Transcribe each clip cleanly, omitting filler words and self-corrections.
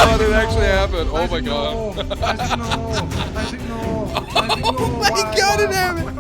god, it actually happened. Oh my god. Oh my god, it happened.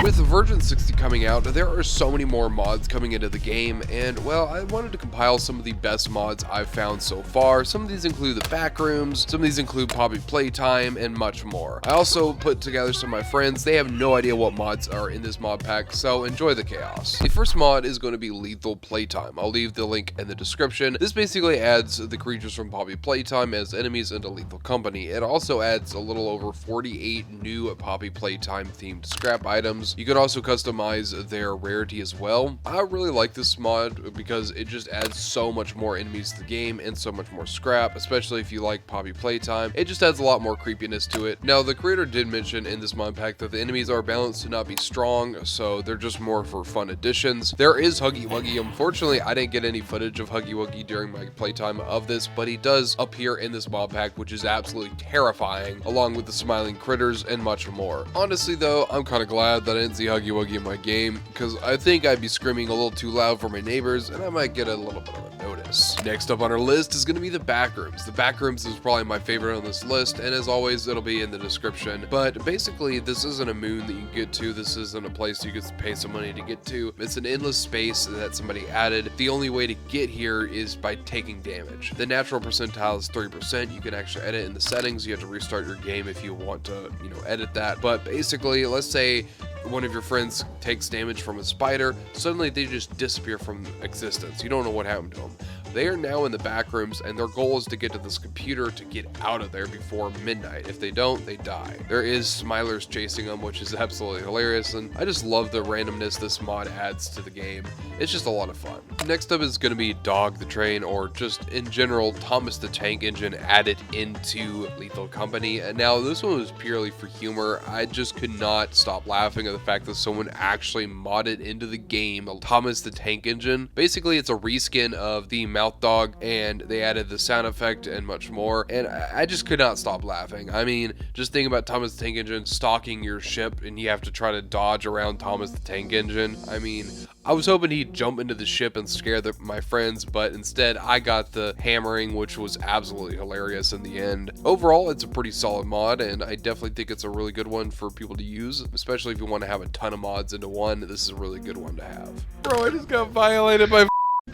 With version 60 coming out, there are so many more mods coming into the game, and well, I wanted to compile some of the best mods I've found so far. Some of these include the Backrooms, some of these include Poppy Playtime, and much more. I also put together some of my friends. They have no idea what mods are in this mod pack, so enjoy the chaos. The first mod is going to be Lethal Playtime. I'll leave the link in the description. This basically adds the creatures from Poppy Playtime as enemies into Lethal Company. It also adds a little over 48 new Poppy Playtime themed scrap items. You could also customize their rarity as well. I really like this mod because it just adds so much more enemies to the game and so much more scrap, especially if you like Poppy Playtime. It just adds a lot more creepiness to it. Now, the creator did mention in this mod pack that the enemies are balanced to not be strong, so they're just more for fun additions. There is Huggy Wuggy. Unfortunately, I didn't get any footage of Huggy Wuggy during my playtime of this, but he does appear in this mod pack, which is absolutely terrifying, along with the smiling critters and much more. Honestly though, I'm kind of glad that I didn't see Huggy Wuggy in my game, because I think I'd be screaming a little too loud for my neighbors, and I might get a little bit of a notice. Next up on our list is going to be the Backrooms. The Backrooms is probably my favorite on this list, and as always, it'll be in the description. But basically, this isn't a moon that you can get to. This isn't a place you get to pay some money to get to. It's an endless space that somebody added. The only way to get here is by taking damage. The natural percentile is 3%. You can actually edit in the settings. You have to restart your game if you want to, edit that. But basically, let's say one of your friends takes damage from a spider, suddenly they just disappear from existence. You don't know what happened to them. They are now in the Backrooms, and their goal is to get to this computer to get out of there before midnight. If they don't, they die. There is Smilers chasing them, which is absolutely hilarious, and I just love the randomness this mod adds to the game. It's just a lot of fun. Next up is going to be Dog the Train, or just in general, Thomas the Tank Engine added into Lethal Company. And now this one was purely for humor. I just could not stop laughing at the fact that someone actually modded into the game Thomas the Tank Engine. Basically, it's a reskin of the Mouth Dog, and they added the sound effect and much more, and I just could not stop laughing. I mean, just think about Thomas the Tank Engine stalking your ship, and you have to try to dodge around Thomas the Tank Engine. I mean, I was hoping he'd jump into the ship and scare my friends, but instead I got the hammering, which was absolutely hilarious in the end. Overall, it's a pretty solid mod, and I definitely think it's a really good one for people to use, especially if you want to have a ton of mods into one. This is a really good one to have. Bro, I just got violated by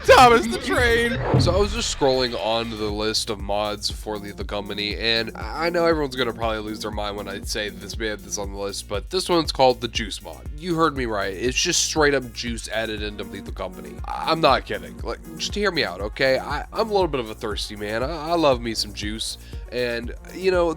Thomas the Train. So I was just scrolling on the list of mods for Lethal Company, and I know everyone's gonna probably lose their mind when I say this, we have this on the list, but this one's called the Juice mod. You heard me right. It's just straight up juice added into Lethal Company. I'm not kidding. Like, just hear me out, okay? I'm a little bit of a thirsty man. I love me some juice. And,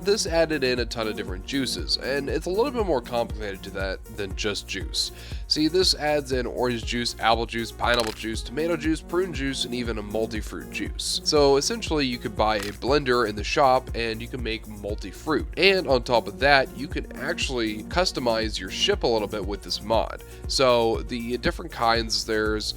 this added in a ton of different juices, and it's a little bit more complicated to that than just juice. See, this adds in orange juice, apple juice, pineapple juice, tomato juice, prune juice, and even a multi-fruit juice. So essentially, you could buy a blender in the shop, and you can make multi-fruit. And on top of that, you can actually customize your ship a little bit with this mod. So the different kinds, there's,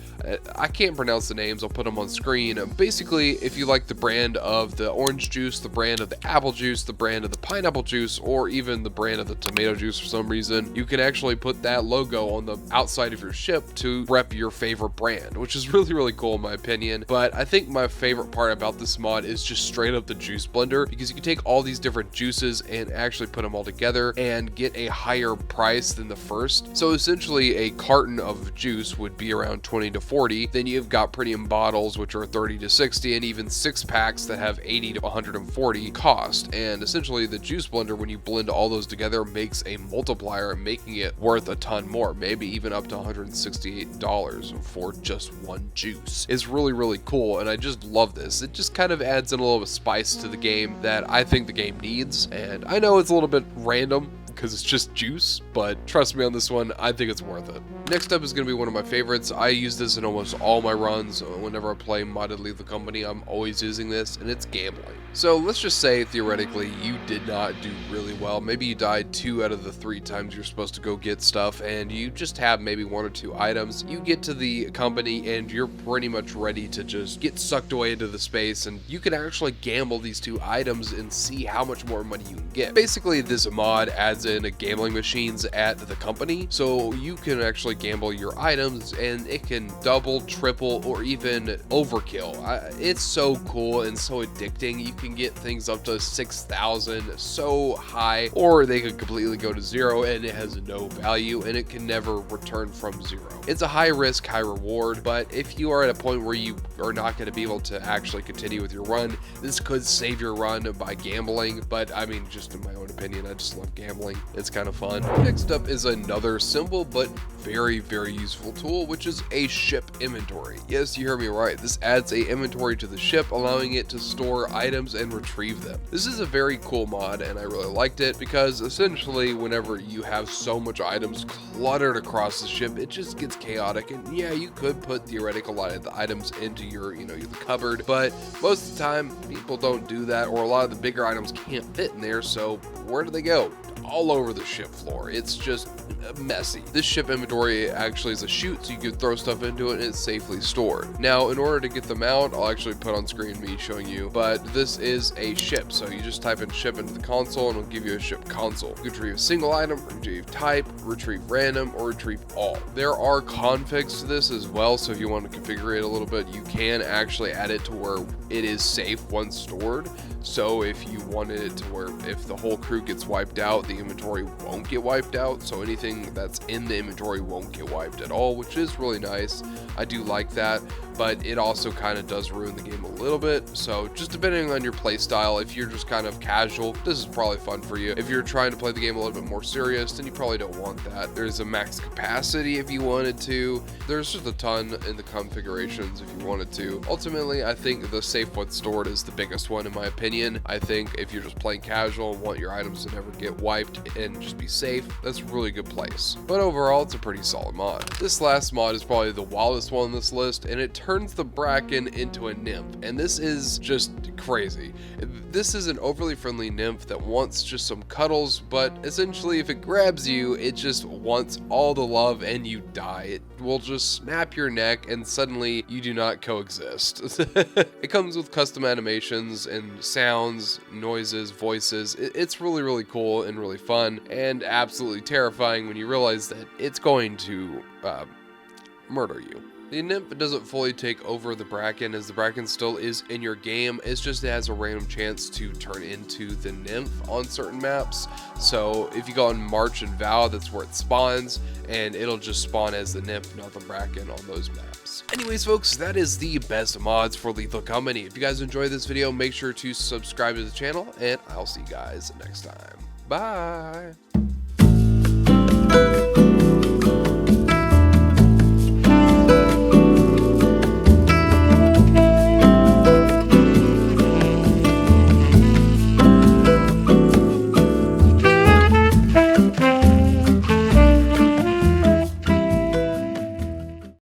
I can't pronounce the names, I'll put them on screen. Basically, if you like the brand of the orange juice, the brand of the apple juice, the brand of the pineapple juice, or even the brand of the tomato juice for some reason, you can actually put that logo on the outside of your ship to rep your favorite brand, which is really, really cool in my opinion. But I think my favorite part about this mod is just straight up the juice blender, because you can take all these different juices and actually put them all together and get a higher price than the first. So essentially, a carton of juice would be around 20 to 40. Then you've got premium bottles, which are 30 to 60, and even 6-packs that have 80 to 140 cost. And essentially, the juice blender, when you blend all those together, makes a multiplier, making it worth a ton more, maybe even up to $168 for just one juice. It's really, really cool, and I just love this. It just kind of adds in a little bit of spice to the game that I think the game needs, and I know it's a little bit random because it's just juice, but trust me on this one, I think it's worth it. Next up is going to be one of my favorites. I use this in almost all my runs. Whenever I play modded Lethal Company, I'm always using this, and it's gambling. So let's just say theoretically you did not do really well. Maybe you died 2 out of the 3 times you're supposed to go get stuff, and you just have maybe 1 or 2 items. You get to the company and you're pretty much ready to just get sucked away into the space, and you can actually gamble these 2 items and see how much more money you can get. Basically, this mod adds in gambling machines at the company, so you can actually gamble your items and it can double, triple, or even overkill. It's so cool and so addicting. You can get things up to 6,000 so high, or they could completely go to 0 and it has no value and it can never return from 0. It's a high risk, high reward, but if you are at a point where you are not going to be able to actually continue with your run, this could save your run by gambling. But I mean, just in my own opinion, I just love gambling. It's kind of fun. Next up is another simple but very useful tool, which is a ship inventory. Yes, you heard me right. This adds a inventory to the ship, allowing it to store items and retrieve them. This is a very cool mod and I really liked it because essentially whenever you have so much items cluttered across the ship, it just gets chaotic. And yeah, you could put theoretically a lot of the items into your your cupboard, but most of the time people don't do that, or a lot of the bigger items can't fit in there, so where do they go? All over the ship floor. It's just messy. This ship inventory actually is a chute, so you can throw stuff into it and it's safely stored. Now, in order to get them out, I'll actually put on screen me showing you, but this is a ship, so you just type in ship into the console and it'll give you a ship console. You can retrieve a single item, retrieve type, retrieve random, or retrieve all. There are configs to this as well, so if you want to configure it a little bit, you can actually add it to where it is safe once stored. So if you wanted it to where if the whole crew gets wiped out, the inventory won't get wiped out, so anything that's in the inventory won't get wiped at all, which is really nice. I do like that, but it also kind of does ruin the game a little bit. So just depending on your play style, if you're just kind of casual, this is probably fun for you. If you're trying to play the game a little bit more serious, then you probably don't want that. There's a max capacity if you wanted to. There's just a ton in the configurations if you wanted to. Ultimately, I think the safe once stored is the biggest one in my opinion. I think if you're just playing casual and want your items to never get wiped and just be safe, that's a really good place. But overall, it's a pretty solid mod. This last mod is probably the wildest one on this list, and it turns the Bracken into a nymph, and this is just crazy. This is an overly friendly nymph that wants just some cuddles, but essentially if it grabs you, it just wants all the love and you die. It will just snap your neck and suddenly you do not coexist. It comes with custom animations and sounds, noises, voices. It's really cool and really fun, and absolutely terrifying when you realize that it's going to murder you. The nymph doesn't fully take over the Bracken, as the Bracken still is in your game. It's just it has a random chance to turn into the nymph on certain maps. So if you go on March and Vow, that's where it spawns, and it'll just spawn as the nymph, not the Bracken, on those maps. Anyways, folks, that is the best mods for Lethal Company. If you guys enjoyed this video, make sure to subscribe to the channel, and I'll see you guys next time. Bye!